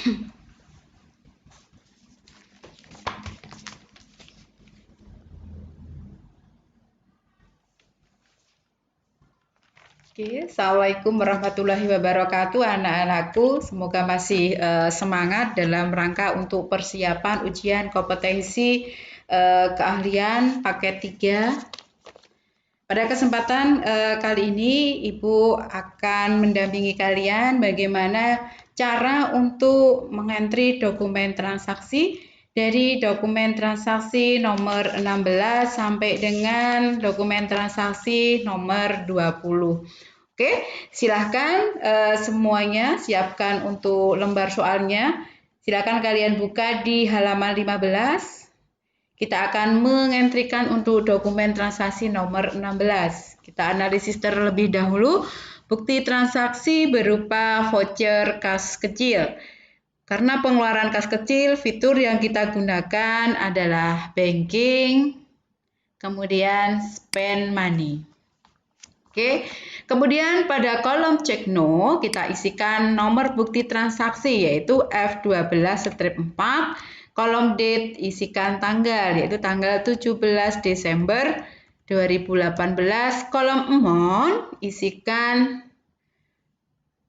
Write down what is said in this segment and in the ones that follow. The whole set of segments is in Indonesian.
Oke, Assalamualaikum warahmatullahi wabarakatuh anak-anakku. Semoga masih semangat dalam rangka untuk persiapan ujian kompetensi keahlian paket 3. Pada kesempatan kali ini Ibu akan mendampingi kalian bagaimana cara untuk mengentri dokumen transaksi dari dokumen transaksi nomor 16 sampai dengan dokumen transaksi nomor 20. Oke, silahkan semuanya siapkan untuk lembar soalnya. Silahkan kalian buka di halaman 15. Kita akan mengentrikan untuk dokumen transaksi nomor 16. Kita analisis terlebih dahulu. Bukti transaksi berupa voucher kas kecil. Karena pengeluaran kas kecil, fitur yang kita gunakan adalah banking, kemudian spend money. Oke, kemudian pada kolom cek no kita isikan nomor bukti transaksi yaitu F12-4. Kolom date isikan tanggal yaitu tanggal 17 Desember 2018. Kolom amount isikan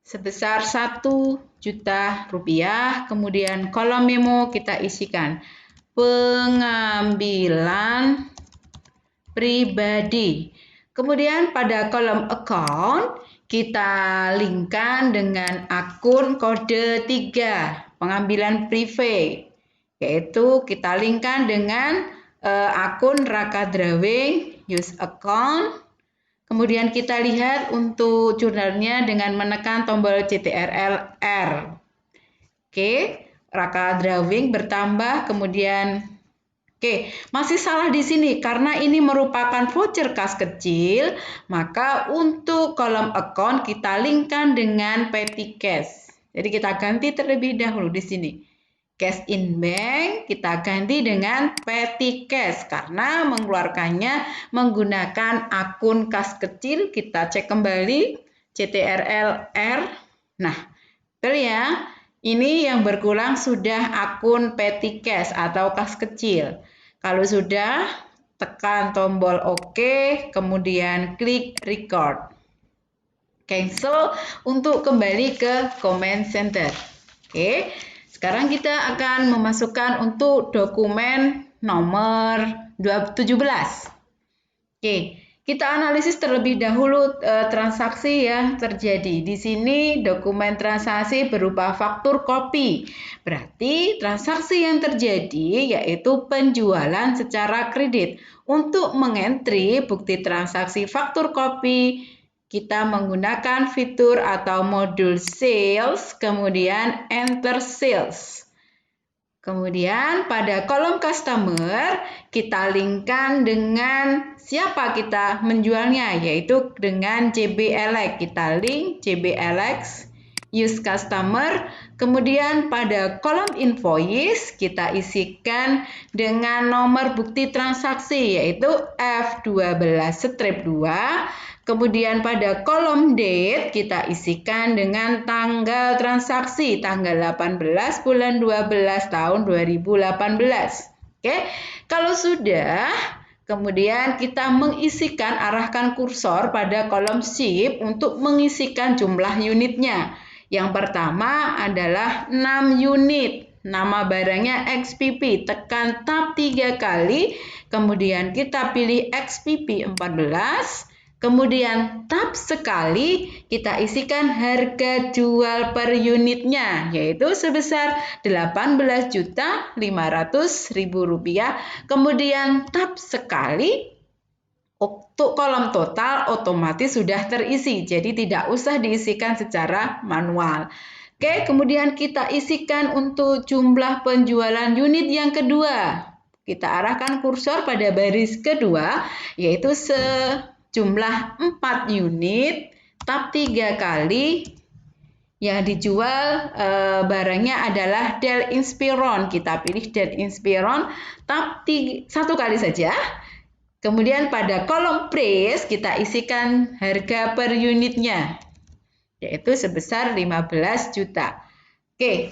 sebesar 1 juta rupiah. Kemudian kolom memo kita isikan pengambilan pribadi. Kemudian pada kolom account kita linkkan dengan akun kode 3 pengambilan private, yaitu kita linkkan dengan akun Raka Drawing use account. Kemudian kita lihat untuk jurnalnya dengan menekan tombol CTRL-R. Oke, Raka Drawing bertambah, kemudian masih salah di sini karena ini merupakan voucher kas kecil, maka untuk kolom account kita linkkan dengan petty cash. Jadi kita ganti terlebih dahulu di sini. Cash in bank kita ganti dengan petty cash karena mengeluarkannya menggunakan akun kas kecil. Kita cek kembali CTRL-R. Nah, betul ya. Ini yang berkurang sudah akun petty cash atau kas kecil. Kalau sudah, tekan tombol OK, kemudian klik record. Cancel untuk kembali ke comment center. Oke. Sekarang kita akan memasukkan untuk dokumen nomor 17. Oke, kita analisis terlebih dahulu transaksi yang terjadi. Di sini dokumen transaksi berupa faktur kopi. Berarti transaksi yang terjadi yaitu penjualan secara kredit. Untuk mengentri bukti transaksi faktur kopi, kita menggunakan fitur atau modul sales, kemudian enter sales. Kemudian pada kolom customer, kita linkkan dengan siapa kita menjualnya, yaitu dengan JBLX. Kita link JBLX, use customer. Kemudian pada kolom invoice, kita isikan dengan nomor bukti transaksi, yaitu F12-2. Kemudian pada kolom date kita isikan dengan tanggal transaksi tanggal 18 bulan 12 tahun 2018. Oke, kalau sudah, kemudian kita mengisikan, arahkan kursor pada kolom shift untuk mengisikan jumlah unitnya. Yang pertama adalah 6 unit. Nama barangnya XPP, tekan tab 3 kali, kemudian kita pilih XPP 14. Kemudian tab sekali kita isikan harga jual per unitnya yaitu sebesar Rp18.500.000. Kemudian tab sekali untuk kolom total otomatis sudah terisi, jadi tidak usah diisikan secara manual. Oke, kemudian kita isikan untuk jumlah penjualan unit yang kedua. Kita arahkan kursor pada baris kedua yaitu jumlah 4 unit, tab 3 kali, yang dijual barangnya adalah Dell Inspiron. Kita pilih Dell Inspiron, tab 1 kali saja. Kemudian pada kolom price kita isikan harga per unitnya, yaitu sebesar 15 juta. Oke,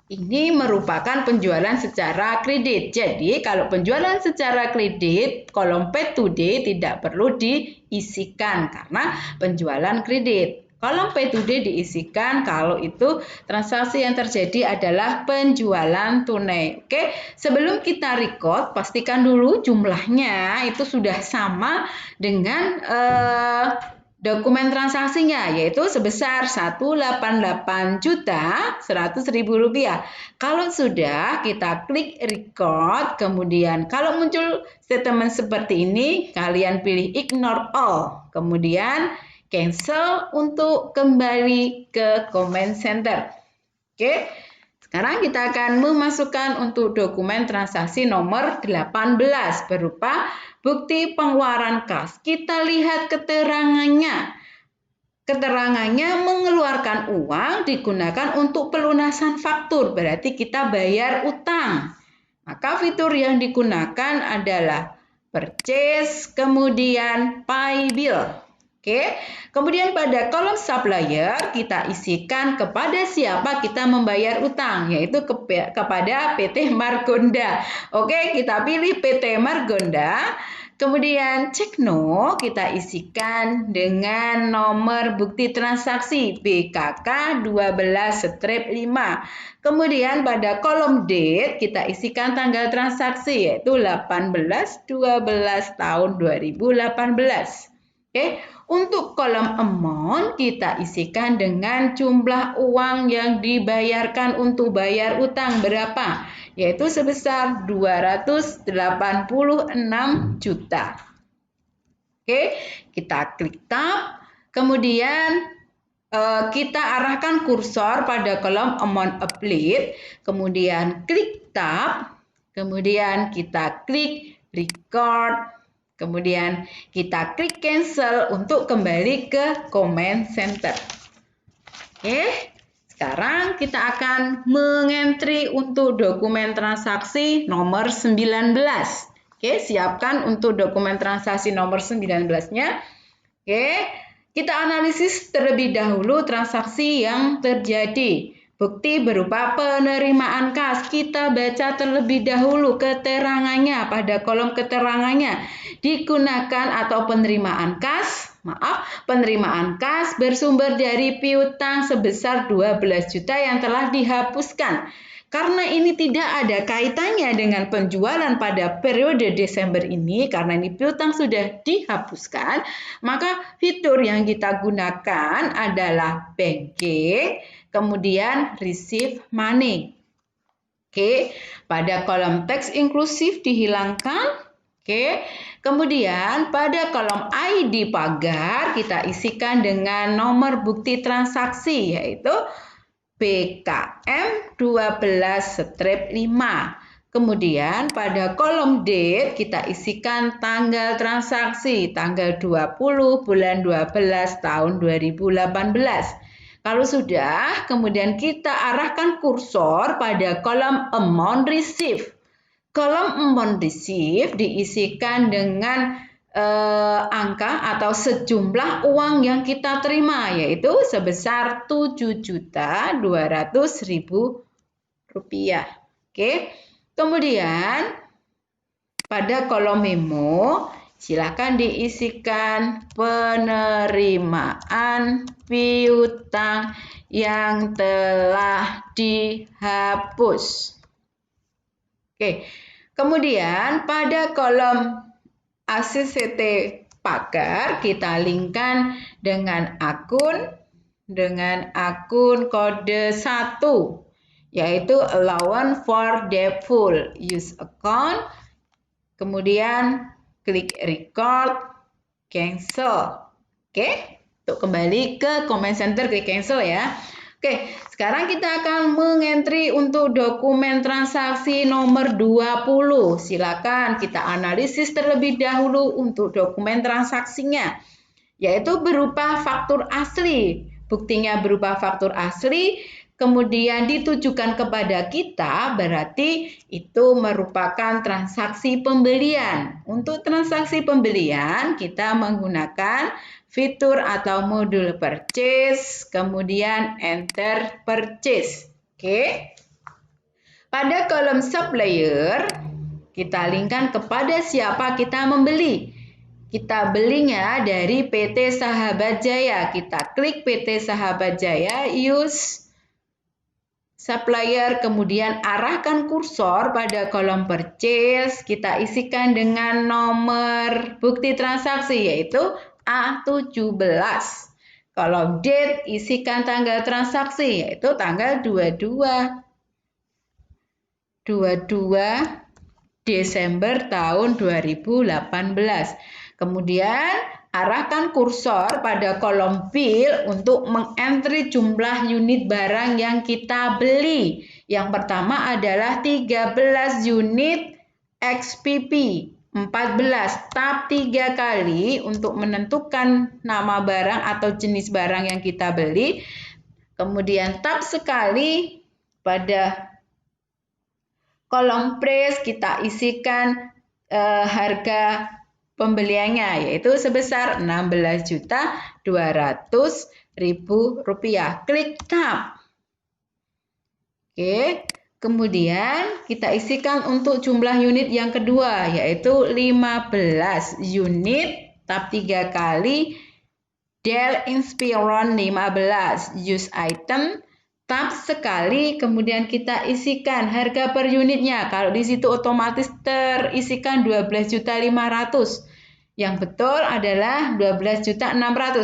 Ini merupakan penjualan secara kredit. Jadi, kalau penjualan secara kredit, kolom Pay Today tidak perlu diisikan karena penjualan kredit. Kolom Pay Today diisikan kalau itu transaksi yang terjadi adalah penjualan tunai. Oke, sebelum kita record, pastikan dulu jumlahnya itu sudah sama dengan dokumen transaksinya, yaitu sebesar Rp188.100.000. Kalau sudah, kita klik record, kemudian kalau muncul statement seperti ini, kalian pilih ignore all, kemudian cancel untuk kembali ke comment center. Oke, sekarang kita akan memasukkan untuk dokumen transaksi nomor 18 berupa bukti pengeluaran kas. Kita lihat keterangannya. Keterangannya mengeluarkan uang digunakan untuk pelunasan faktur, berarti kita bayar utang. Maka fitur yang digunakan adalah purchase, kemudian pay bill. Oke, kemudian pada kolom supplier kita isikan kepada siapa kita membayar utang, yaitu kepada PT Margonda. Oke, kita pilih PT Margonda. Kemudian cek no kita isikan dengan nomor bukti transaksi BKK 12/5. Kemudian pada kolom date kita isikan tanggal transaksi yaitu 18/12/2018. Oke, untuk kolom amount kita isikan dengan jumlah uang yang dibayarkan untuk bayar utang berapa, yaitu sebesar 286 juta. Oke, kita klik tab, kemudian kita arahkan kursor pada kolom amount applied, kemudian klik tab, kemudian kita klik record, kemudian kita klik cancel untuk kembali ke comment center. Oke, sekarang kita akan mengentry untuk dokumen transaksi nomor 19. Oke, siapkan untuk dokumen transaksi nomor 19-nya. Oke, kita analisis terlebih dahulu transaksi yang terjadi. Bukti berupa penerimaan kas. Kita baca terlebih dahulu keterangannya pada kolom keterangannya. Digunakan atau penerimaan kas. Penerimaan kas bersumber dari piutang sebesar 12 juta yang telah dihapuskan. Karena ini tidak ada kaitannya dengan penjualan pada periode Desember ini, karena ini piutang sudah dihapuskan, maka fitur yang kita gunakan adalah banking, kemudian receive money. Oke, pada kolom teks inklusif dihilangkan. Oke, kemudian pada kolom ID pagar kita isikan dengan nomor bukti transaksi yaitu BKM 12/5. Kemudian pada kolom date kita isikan tanggal transaksi tanggal 20 bulan 12 tahun 2018. Kalau sudah, kemudian kita arahkan kursor pada kolom amount received. Kolom amount received diisikan dengan angka atau sejumlah uang yang kita terima, yaitu sebesar Rp7.200.000. Oke, kemudian pada kolom memo silakan diisikan penerimaan piutang yang telah dihapus. Oke, kemudian pada kolom ACCT pagar kita linkkan dengan akun kode 1 yaitu allowance for default use account, kemudian klik record, cancel. Oke, untuk kembali ke comment center klik cancel ya. Oke, sekarang kita akan mengentry untuk dokumen transaksi nomor 20. Silakan kita analisis terlebih dahulu untuk dokumen transaksinya, yaitu berupa faktur asli. Buktinya berupa faktur asli, kemudian ditujukan kepada kita, berarti itu merupakan transaksi pembelian. Untuk transaksi pembelian, kita menggunakan fitur atau modul purchase, kemudian enter purchase. Oke. Pada kolom supplier, kita linkkan kepada siapa kita membeli. Kita belinya dari PT Sahabat Jaya. Kita klik PT Sahabat Jaya, use supplier, kemudian arahkan kursor pada kolom purchase. Kita isikan dengan nomor bukti transaksi, yaitu A17. Kalau date, isikan tanggal transaksi, yaitu tanggal 22 Desember tahun 2018. Kemudian arahkan kursor pada kolom bill untuk mengentry jumlah unit barang yang kita beli. Yang pertama adalah 13 unit XPP, 14, tab 3 kali untuk menentukan nama barang atau jenis barang yang kita beli. Kemudian tab sekali pada kolom price, kita isikan harga pembeliannya, yaitu sebesar Rp16.200.000. Klik tab. Oke. Kemudian kita isikan untuk jumlah unit yang kedua, yaitu 15 unit, tab 3 kali, Dell Inspiron 15, use item, tab sekali, kemudian kita isikan harga per unitnya. Kalau di situ otomatis terisikan 12.500. Yang betul adalah 12.600.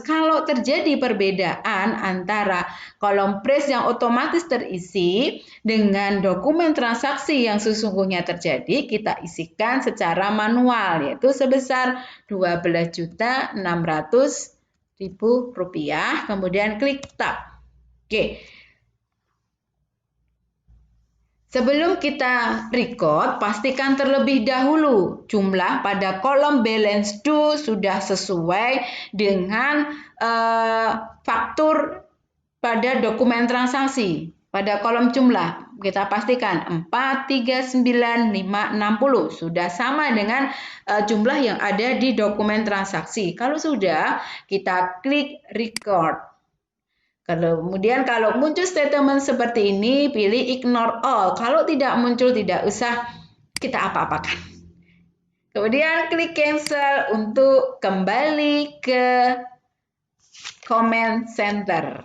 Kalau terjadi perbedaan antara kolom price yang otomatis terisi dengan dokumen transaksi yang sesungguhnya terjadi, kita isikan secara manual, yaitu sebesar Rp12.600.000. Kemudian klik tab. Oke. Sebelum kita record, pastikan terlebih dahulu jumlah pada kolom balance due sudah sesuai dengan faktur pada dokumen transaksi. Pada kolom jumlah, kita pastikan 439.560 sudah sama dengan jumlah yang ada di dokumen transaksi. Kalau sudah, kita klik record. Kemudian kalau muncul statement seperti ini, pilih ignore all. Kalau tidak muncul, tidak usah kita apa-apakan. Kemudian klik cancel untuk kembali ke comment center.